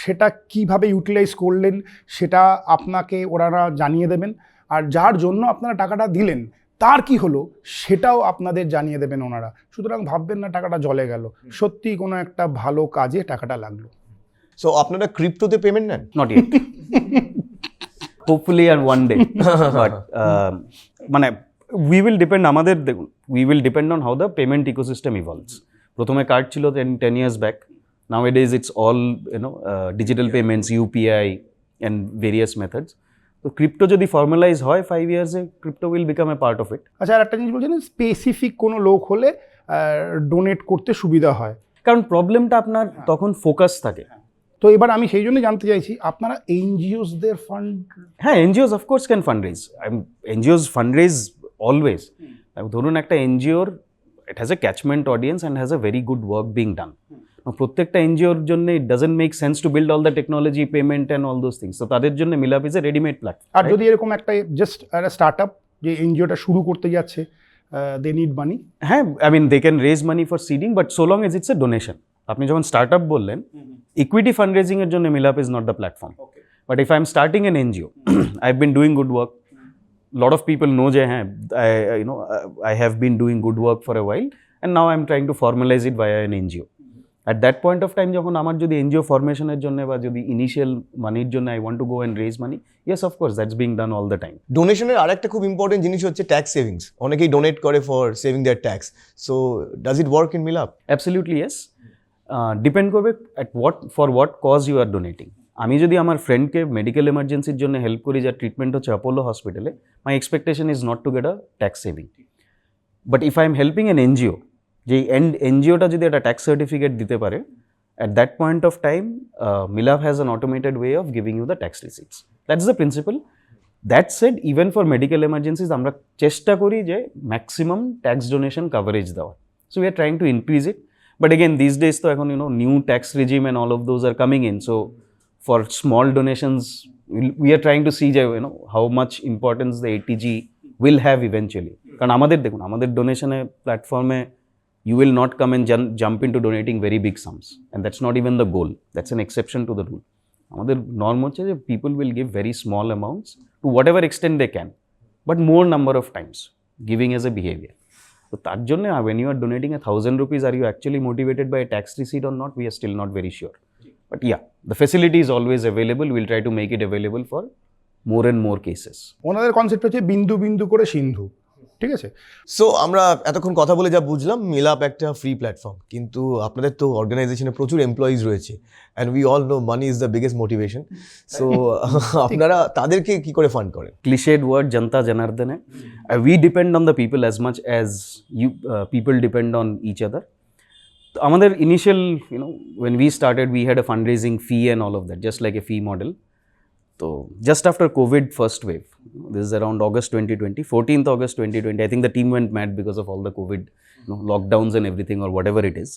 সেটা কিভাবে ইউটিলাইজ করলেন সেটা আপনাকে ওনারা জানিয়ে দেবেন, আর যার জন্য আপনারা টাকাটা দিলেন তার কি হলো সেটাও আপনাদের জানিয়ে দেবেন ওনারা। সুতরাং ভাববেন না টাকাটা জলে গেল, সত্যি কোনো একটা ভালো কাজে টাকাটা লাগলো। সো আপনারা ক্রিপ্টোতে পেমেন্ট নেন? Not yet. Hopefully and one day. But মানে we will depend, আমাদের দেখুন, we will depend on how the payment ecosystem evolves. প্রথমে কার্ড ছিল 10 years back. Nowadays it's all digital payments, UPI and various methods. তো crypto যদি formalise হয় 5 years-এ, crypto will become a part of it. আচ্ছা, আর একটা জিনিস বলছেন, স্পেসিফিক কোনো লোক হলে ডোনেট করতে সুবিধা হয়, কারণ প্রবলেমটা আপনার তখন ফোকাস থাকে। তো এবার আমি সেই জন্য জানতে চাইছি, আপনারা এনজিওসদের ফান্ড? হ্যাঁ, NGOs of course can fundraise. NGOs fundraise always. ধরুন একটা এনজিওর, it has a catchment audience and has a very good work being done. প্রত্যেকটা এনজিওর জন্য it doesn't make sense to build all the technology, payment and all those things. তো তাদের জন্য Milaap is a readymade platform. আর যদি এরকম একটা জাস্ট একটা স্টার্ট আপ, যে এনজিওটা শুরু করতে যাচ্ছে, দে নিড মানি? হ্যাঁ, I mean they can raise money for seeding, but so long as it's a donation. আপনি যখন স্টার্ট আপ বললেন, ইকুইটি ফান্ডরেজিং এর জন্য Milaap is not the platform. But if I am starting an NGO, I have been doing good work, lot of people know যে হ্যাঁ, I have been doing good work for a while and now I am trying to formalize it via an NGO. At that point of time, যখন আমার যদি NGO ফরমেশনের জন্য বা যদি initial মানির জন্য I want to go and raise money, yes of course that's being done all the time. ডোনেশনের আরেকটা খুব ইম্পর্টেন্ট জিনিস হচ্ছে ট্যাক্স সেভিংস। অনেকেই ডোনেট করে for saving their tax. So does it work in Milaap? Absolutely yes. Depend করবে for what cause you are donating. আমি যদি আমার ফ্রেন্ডকে মেডিকেল এমার্জেন্সির জন্য হেল্প করি, যার ট্রিটমেন্ট হচ্ছে অ্যাপোলো হসপিটালে, মাই expectation is not to get a tax saving. But if I M helping N NGO, যেই এনজিওটা যদি একটা ট্যাক্স সার্টিফিকেট দিতে পারে At that point of time, MILAAP has an automated way of giving you the tax receipts. That's the principle. That said, even for medical emergencies, আমরা চেষ্টা করি যে maximum tax donation coverage দেওয়া. So we are trying to increase it. But again, these days, তো এখন new tax regime and all of those are coming in. So for small donations, we are trying to see how much importance the ATG will have eventually. কারণ আমাদের দেখুন, আমাদের ডোনেশনে প্ল্যাটফর্মে you will not come and jump into donating very big sums, and that's not even the goal. That's an exception to the rule. আমাদের norm হচ্ছে যে people will give very small amounts to whatever extent they can, but more number of times, giving as a behavior. So তার জন্য when you are donating 1,000 rupees, are you actually motivated by a tax receipt or not? We are still not very sure. But yeah, the facility is always available. We'll try to make it available for more and more cases. ওনাদের concept হচ্ছে বিন্দু বিন্দু করে সিন্ধু, ঠিক আছে? So আমরা এতক্ষণ কথা বলে যা বুঝলাম, মিলাপ একটা ফ্রি প্ল্যাটফর্ম, কিন্তু আপনাদের তো অর্গানাইজেশনে প্রচুর এমপ্লয়িজ রয়েছে, and we all know money is the biggest motivation. So আপনারা তাদেরকে কি করে ফান্ড করেন? Cliched word, janta janardane. We depend on the people as much as people depend on each other. Amader initial, when we started, we had a fundraising fee and all of that, just like a fee model. So just after COVID first wave, this is around August 2020, 14th August 2020, I think the team went mad because of all the COVID lockdowns and everything, or whatever it is.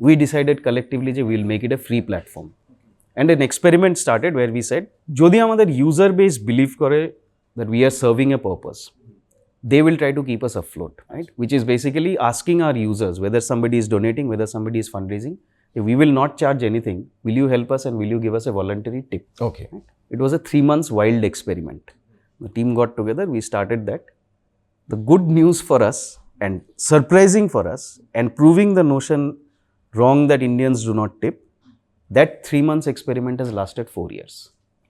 We decided collectively that we'll make it a free platform. And an experiment started where we said, jodi amader user base believe kore that we are serving a purpose, they will try to keep us afloat, right? Which is basically asking our users, whether somebody is donating, whether somebody is fundraising, we will not charge anything. Will you help us and will you give us a voluntary tip? Okay. Right? It was a 3 months wild experiment. The team got together, we started that. The good news for us and surprising for us and proving the notion wrong that Indians do not tip, that 3 months experiment has lasted 4 years.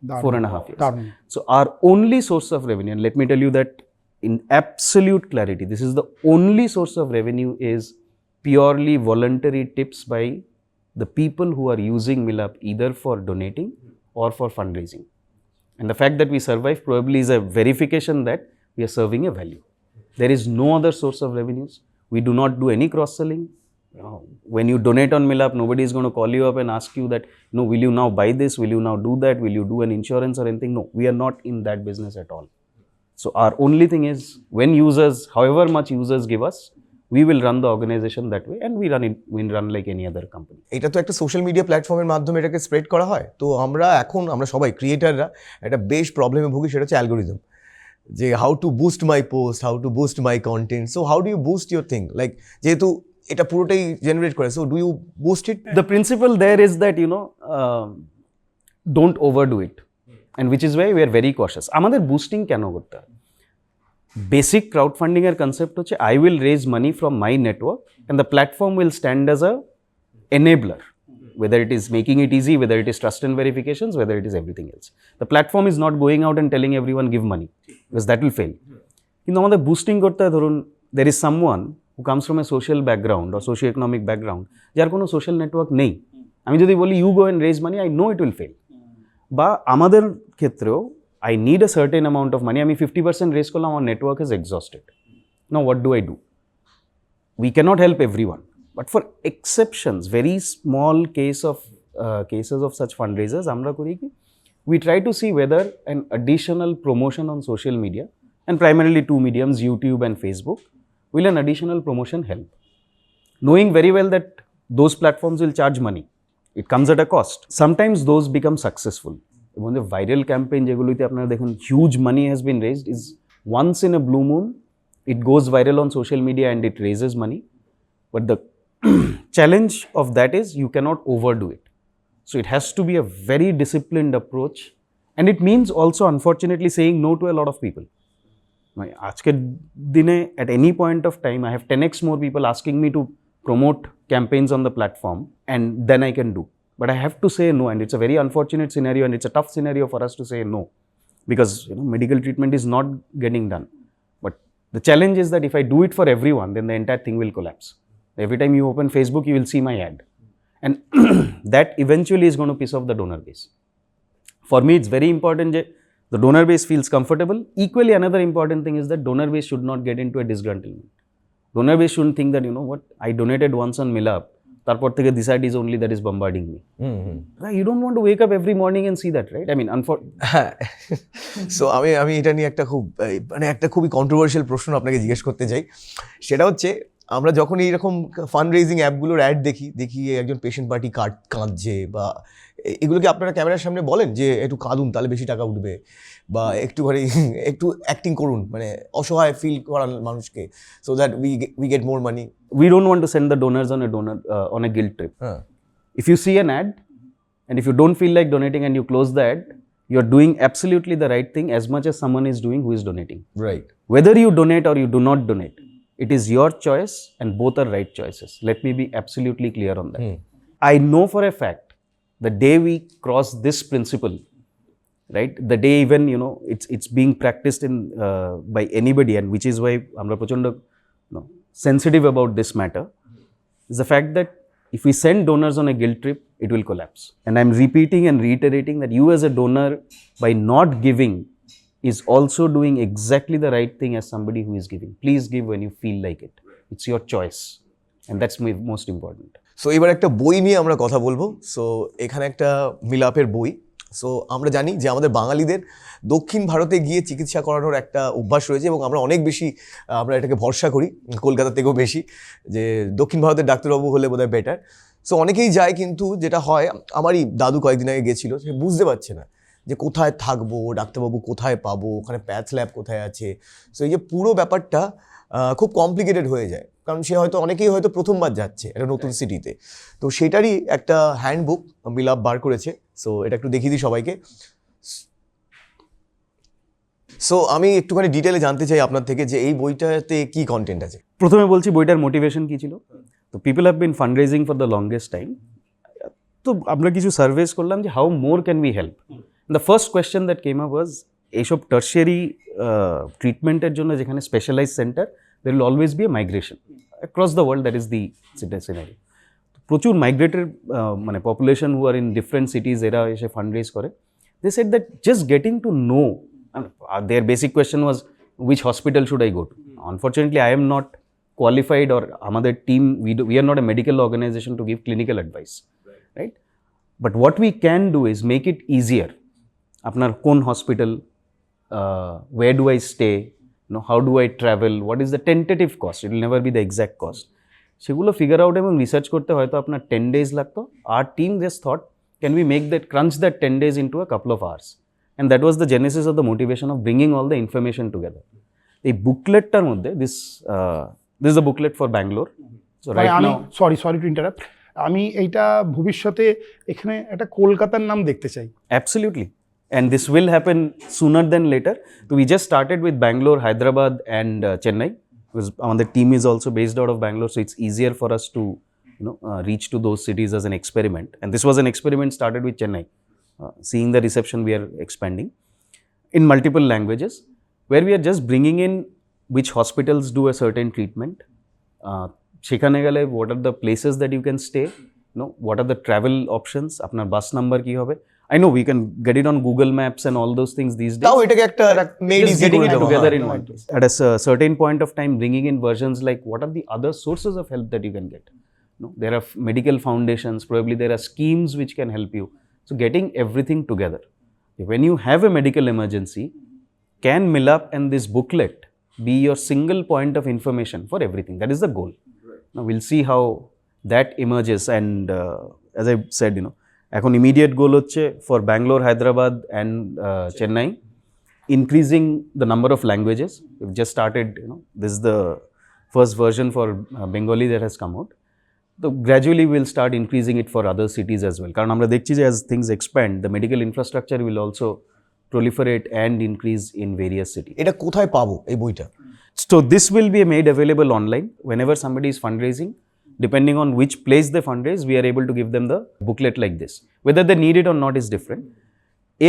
4.5 years. So our only source of revenue, and let me tell you that in absolute clarity, this is the only source of revenue is purely voluntary tips by the people who are using MILAAP either for donating or for fundraising. And the fact that we survive probably is a verification that we are serving a value. There is no other source of revenues. We do not do any cross-selling. When you donate on MILAAP, nobody is going to call you up and ask you that, will you now buy this? Will you now do that? Will you do an insurance or anything? No, we are not in that business at all. So our only thing is, when users, however much users give us, we will run the organization that way, and we run like any other company. এটা তো একটা social media প্ল্যাটফর্মের মাধ্যমে এটাকে spread করা হয়। তো আমরা সবাই ক্রিয়েটাররা একটা বেশ প্রবলেমে ভুগি, সেটা হচ্ছে অ্যালগোরিদম, যে how to boost my post, how to boost my content. So how do you boost your thing? Like যেহেতু এটা পুরোটাই জেনারেট করে, so do you boost it? The principle there is that, don't overdo it, and which is why we are very cautious. আমাদের boosting কেন করতে হয়? Basic crowdfunding এর concept হচ্ছে I will raise money from my network and the platform will stand as a enabler, whether it is making it easy, whether it is trust and verifications, whether it is everything else. The platform is not going out and telling everyone give money, because that will fail. কিন্তু আমাদের boosting করতে হয়, ধরুন there is someone who comes from a social background or socio-economic background, যার কোনো social network নেই, আমি যদি বলি you go and raise money, I know it will fail. বা আমাদের ক্ষেত্রেও I need a certain amount of money. I mean, 50% raise করলাম, our network is exhausted. Now, what do I do? We cannot help everyone. But for exceptions, very small cases of such fundraisers, আমরা করি কি, we try to see whether an additional promotion on social media, and primarily two mediums, YouTube and Facebook, will an additional promotion help? Knowing very well that those platforms will charge money. It comes at a cost. Sometimes those become successful. Even the viral campaign যেগুলোতে আপনারা দেখুন huge money has been raised, is once in a blue moon it goes viral on social media and it raises money. But the challenge of that is you cannot overdo it. So it has to be a very disciplined approach, and it means also unfortunately saying no to a lot of people. আজকের দিনে at any point of time I have 10x more people asking me to promote campaigns on the platform and then I can do. But I have to say no, and it's a very unfortunate scenario, and it's a tough scenario for us to say no, because medical treatment is not getting done. But the challenge is that if I do it for everyone, then the entire thing will collapse. Every time you open Facebook, you will see my ad, and that eventually is going to piss off the donor base. For me, it's very important that the donor base feels comfortable. Equally, another important thing is that donor base should not get into a disgruntlement. Donor base shouldn't think that, I donated once on MILAAP, তারপর থেকে this side is only that is bombarding me. You don't want to wake up every morning and see that, right? I mean, হ্যাঁ, so আমি এটা নিয়ে একটা একটা খুবই controversial প্রশ্ন আপনাকে জিজ্ঞেস করতে চাই। সেটা হচ্ছে, আমরা যখন এইরকম ফান্ড রেজিং অ্যাপগুলোর অ্যাড দেখি একজন পেশেন্ট পার্টি কাঁদছে, বা এগুলোকে আপনারা ক্যামেরার সামনে বলেন যে একটু কাঁদুন তাহলে বেশি টাকা উঠবে, বা একটু অ্যাক্টিং করুন, মানে অসহায় ফিল করান মানুষকে, so that we get more money? we don't want to send the donors on a guilt trip. If you see an ad and if you don't feel like donating and you close the ad, you're doing absolutely the right thing as much as someone is doing who is donating. Right. Whether you donate or you do not donate, it is your choice and both are right choices. Let me be absolutely clear on that. I know for a fact the day we cross this principle, right, the day even, you know, it's being practiced in by anybody, and which is why amra prochondo sensitive about this matter, is the fact that if we send donors on a guilt trip, it will collapse. And I'm repeating and reiterating that you as a donor, by not giving, is also doing exactly the right thing as somebody who is giving. Please give when you feel like it. It's your choice. And that's most important. So এবার একটা বই নিয়ে আমরা কথা বলবো। So এখানে একটা মিলাপের বই। সো আমরা জানি যে আমাদের বাঙালিদের দক্ষিণ ভারতে গিয়ে চিকিৎসা করানোর একটা অভ্যাস রয়েছে, এবং আমরা অনেক বেশি আমরা এটাকে ভরসা করি, কলকাতা থেকেও বেশি, যে দক্ষিণ ভারতের ডাক্তারবাবু হলে বোধহয় বেটার। সো অনেকেই যায়, কিন্তু যেটা হয়, আমারই দাদু কয়েকদিন আগে গেছিলো, সে বুঝতে পারছে না যে কোথায় থাকবো, ডাক্তারবাবু কোথায় পাবো, ওখানে প্যাথ ল্যাব কোথায় আছে। সো এই যে পুরো ব্যাপারটা খুব কমপ্লিকেটেড হয়ে যায়, কারণ সে অনেকেই হয়তো প্রথমবার যাচ্ছে একটা নতুন সিটিতে। তো সেটারই একটা হ্যান্ডবুক মিলাপ বার করেছে। সো এটা একটু দেখিয়ে দিই সবাইকে। সো আমি একটুখানি ডিটেলে জানতে চাই আপনার থেকে যে এই বইটাতে কি কন্টেন্ট আছে। প্রথমে বলছি বইটার মোটিভেশন কি ছিল। তো people have been fundraising for the longest time. তো আমরা কিছু সার্ভেস করলাম যে how more can we help. The first question that came up was, এইসব টার্সিয়ারি ট্রিটমেন্টের জন্য যেখানে specialise centre, there will always be a migration across the world. That is the scenario. প্রচুর মাইগ্রেটেড মানে population who are in different cities, এরা এসে fund raise করে। They said that just getting to know, their basic question was which hospital should I go to? Unfortunately, I am not qualified, or আমাদের team, we are not a medical organization to give clinical advice, right? But what we can do is make it easier. আপনার কোন hospital, where do I stay, how do I travel, what is the tentative cost, it will never be the exact cost, সেগুলো figure out এবং research করতে হয়তো আপনার 10 days লাগতো। Our team just thought, can we make that, crunch that 10 days into a couple of hours? And that was the genesis of the motivation of bringing all the information together. এই বুকলেটটার মধ্যে this is a booklet for Bangalore. So right now, sorry to interrupt, আমি এইটা ভবিষ্যতে এখানে একটা কলকাতার নাম দেখতে চাই। Absolutely. And this will happen sooner than later. So we just started with Bangalore, Hyderabad and Chennai, because our team is also based out of Bangalore, so it's easier for us to reach to those cities as an experiment. And this was an experiment started with Chennai. Seeing the reception, we are expanding in multiple languages, where we are just bringing in which hospitals do a certain treatment. সেখানে গেলে what are the places that you can stay, what are the travel options, আপনার bus number কি হবে। I know we can get it on Google Maps and all those things these days. তাও এটাকে একটা made easy getting করে it দেবো, together in one place. At a certain point of time, bringing in versions like what are the other sources of help that you can get. There are medical foundations, probably there are schemes which can help you. So getting everything together. When you have a medical emergency, can MILAAP and this booklet be your single point of information for everything? That is the goal. Now we'll see how that emerges, and as I said, এখন immediate গোল হচ্ছে for Bangalore, Hyderabad and Chennai, increasing the number of languages. We've just started, this is the first version for Bengali that has come out. So gradually we'll start increasing it for other cities as well. কারণ আমরা দেখছি যে as things expand, the medical infrastructure will also proliferate and increase in various cities. এটা কোথায় পাবো এই বইটা? So this will be made available online whenever somebody is fundraising. Depending on which place they fundraise, we are able to give them the booklet like this. Whether they need it or not is different.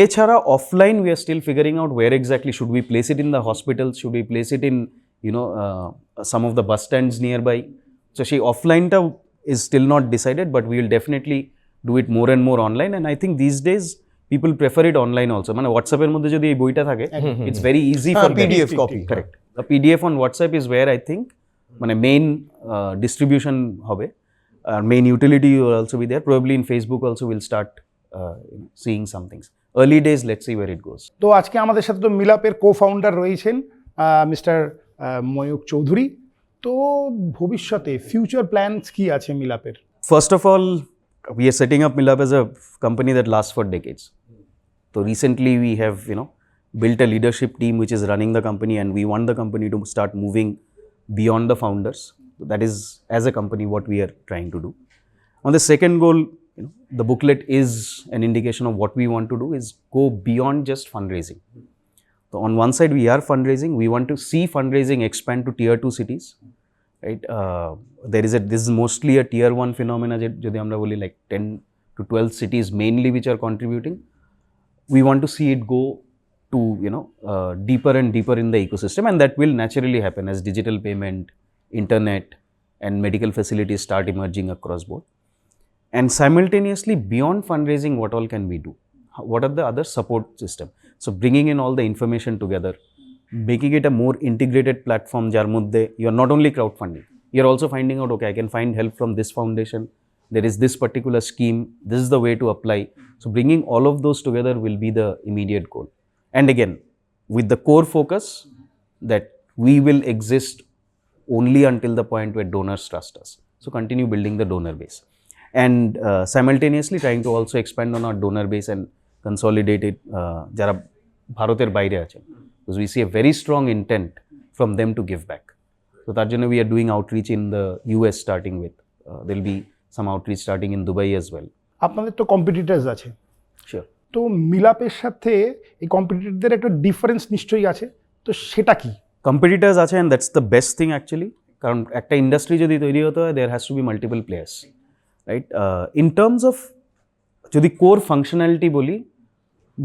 Echara offline, we are still figuring out where exactly should we place it in the hospitals, should we place it in some of the bus stands nearby. So she offline is still not decided, but we will definitely do it more and more online. And I think these days people prefer it online also. মানে WhatsApp এর মধ্যে যদি এই বইটা থাকে, it's very easy for PDF copy. Correct. A PDF on WhatsApp is where I think মানে main distribution হবে। Our main utility will also be there. Probably in Facebook also we'll start seeing some things. Early days, let's see where it goes. তো আজকে আমাদের সাথে তো মিলাপের co-founder রয়েছেন mister Mayukh Chowdhury. তো ভবিষ্যতে ফিউচার প্ল্যানস কি আছে মিলাপের? First of all, we are setting up MILAAP as a company that lasts for decades. So recently we have, built a leadership team which is running the company, and we want the company to start moving beyond the founders. So that is, as a company, what we are trying to do. On the second goal, the booklet is an indication of what we want to do is go beyond just fundraising. So on one side, we are fundraising. We want to see fundraising expand to tier 2 cities. Right? This is mostly a tier 1 phenomena, jodi amra boli like 10 to 12 cities mainly which are contributing. We want to see it go to deeper and deeper in the ecosystem, and that will naturally happen as digital payment, internet and medical facilities start emerging across board. And simultaneously, beyond fundraising, what all can we do? What are the other support system? So bringing in all the information together, making it a more integrated platform jar moddhe you are not only crowdfunding, you are also finding out, okay, I can find help from this foundation, there is this particular scheme, this is the way to apply. So bringing all of those together will be the immediate goal. And again, with the core focus that we will exist only until the point where donors trust us. So continue building the donor base. And simultaneously trying to also expand on our donor base and consolidate it jara bharoter baire achen, because we see a very strong intent from them to give back. So tar jonno we are doing outreach in the US starting with. There will be some outreach starting in Dubai as well. আপনাদের তো competitors আছে, Sure. তো মিলাপের সাথে এই কম্পিটিটরদের একটা difference নিশ্চয়ই আছে, তো সেটা কি? Competitors আছে, and that's the best thing actually, কারণ একটা ইন্ডাস্ট্রি যদি তৈরি হতে হয় there has to be multiple players, right? In terms of যদি core functionality বলি,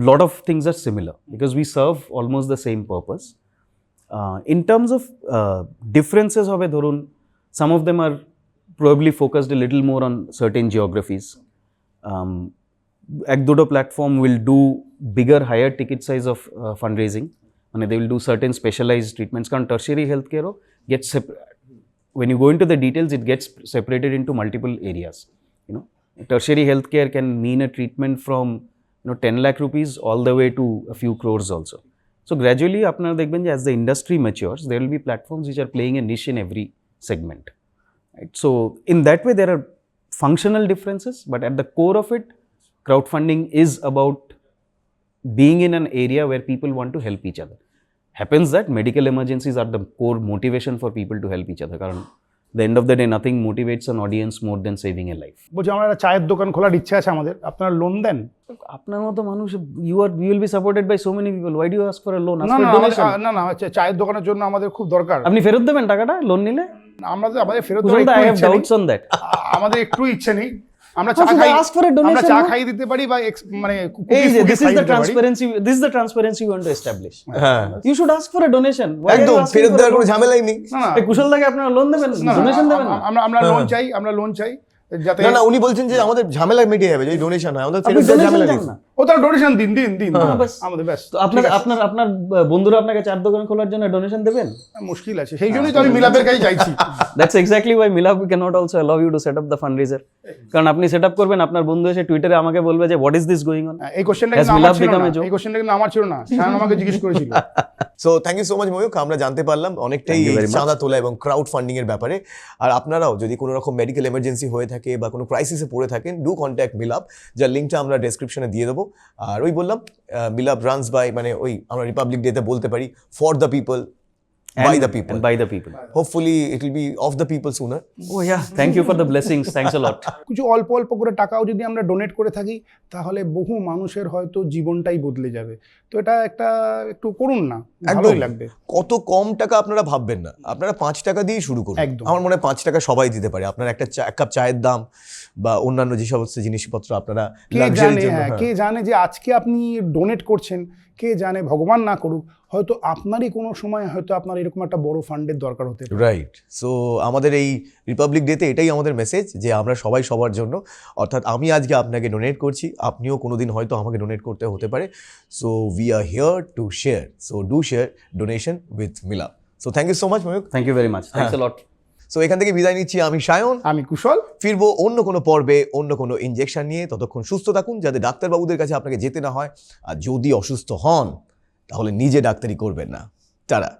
lot of things are similar because we serve almost the same purpose. In terms of differences হবে ধরুন, some of them are probably focused a little more on certain geographies. এক দুটো platform will do bigger, higher ticket size of fundraising. They will do certain specialized treatments. Because tertiary healthcare gets when you go into the details, it gets separated into multiple areas. Tertiary healthcare can mean a treatment from 10 lakh rupees all the way to a few crores also. So gradually, as the industry matures, there will be platforms which are playing a niche in every segment. Right? So in that way, there are functional differences, but at the core of it, crowdfunding is about being in an area where people want to help each other. Happens that medical emergencies are the core motivation for people to help each other. Karan, the end of the day, nothing motivates an audience more than saving a life. বলছি আমার একটা চায়ের দোকান খোলার ইচ্ছা আছে আমাদের, আপনারা লোন দেন? আপনার মতো মানুষ, you will be supported by so many people. Why do you ask for a loan? Ask না for না a donation. না চায়ের দোকানের জন্য আমাদের খুব দরকার। আপনি ফেরত দেবেন টাকাটা লোন নিলে? আমাদের ফেরত Kushal, দেওয়ার I have ইচ্ছা নেই। doubts on that. আমাদের একটু ইচ্ছে নেই। আমরা How should I ask for a donation, আমরা চা no? খাই দিতে পারি বা মানে This is the transparency we want to establish. হ্যাঁ, You should ask for a donation. Why are you একদম asking ফেরত for a দেওয়ার কোনো loan? ঝামেলাই নেই। না না কুশল দাকে আপনারা লোন দেবেন, ডোনেশন দেবেন না? আমরা লোন চাই যাতে না উনি বলছেন যে আমাদের ঝামেলা মিটে যাবে যদি ডোনেশন হয়, আমাদের আপনি ফেরত দেওয়ার donation ঝামেলা দেন নেই। না। ও তার ডোনেশন দিন ব্যাস। আমাদের ব্যাস। তো আপনার বন্ধুরা আপনাকে চার দোকান খোলার জন্য ডোনেশন দেবেন? মুশকিল আছে, সেই জন্যই তো আমি মিলাপের কাছে চাইছি। That's exactly why MILAAP cannot also allow you to set up the fundraiser. কারণ আপনি সেট আপ করবেন, আপনার বন্ধু এসে টুইটারে আমাকে বলবে যে what is this going on? এই কোশ্চেনটা Has কিন্তু আমার MILAAP ছিল become না, a joke? এই কোশ্চেনটা কিন্তু আমার ছিল না, শায়ন আমাকে জিজ্ঞেস করেছিল। So thank you so much Mayukh, আমরা জানতে পারলাম অনেকটাই Thank you very much. চাঁদা তোলা এবং ক্রাউড ফান্ডিং এর ব্যাপারে। আর আপনারাও যদি কোনো রকম মেডিকেল এমার্জেন্সি হয়ে থাকে বা কোনো ক্রাইসিসে পড়ে থাকেন, ডু কন্ট্যাক্ট মিলাপ, যার লিঙ্কটা আমরা ডেসক্রিপশনে দিয়ে দেবো। আর ওই বললাম মিলাপ রানস বাই, মানে ওই আমরা রিপাবলিক ডেতে বলতে পারি, for the people, by the people. And by the people. Hopefully it will be of the people sooner. Oh yeah, thank you for the blessings. Thanks a lot. কিছু অল্প অল্প করে টাকাও যদি আমরা ডোনেট করে থাকি, তাহলে বহু মানুষের হয়তো জীবনটাই বদলে যাবে। তো এটা একটু করুন না, ভালোই লাগবে। কত কম টাকা আপনারা ভাববেন না, আপনারা 5 টাকা দিয়ে শুরু করুন। একদম। আমার মনে হয় 5 টাকা সবাই দিতে পারে। আপনার এক কাপ চায়ের দাম বা অন্যান্য যে সমস্ত জিনিসপত্র আপনারা লাক্সারির জন্য, কে জানে যে আজকে আপনি ডোনেট করছেন, কে জানে ভগবান না করুক, হয়তো আপনারই কোনো সময় হয়তো আপনার এরকম একটা বড় ফান্ডের দরকার হতে পারে। রাইট। সো আমাদের এই রিপাবলিক ডেতে এটাই আমাদের মেসেজ, যে আমরা সবাই সবার জন্য, অর্থাৎ আমি আজকে আপনাকে ডোনেট করছি, আপনিও কোনোদিন হয়তো আমাকে ডোনেট করতে হতে পারে। So we are here to share, so do share donation with Milaap. So thank you so much Mayukh. Thank you very much. Thanks a lot. So এখান থেকে বিদায় নিচ্ছি আমি সায়ন, আমি কুশল। ফিরবো অন্য কোনো পর্বে অন্য কোনো ইনজেকশন নিয়ে। ততক্ষণ সুস্থ থাকুন, যাতে ডাক্তারবাবুদের কাছে আপনাকে যেতে না হয়। আর যদি অসুস্থ হন তাহলে নিজে ডাক্তারি করবেন না। টাটা।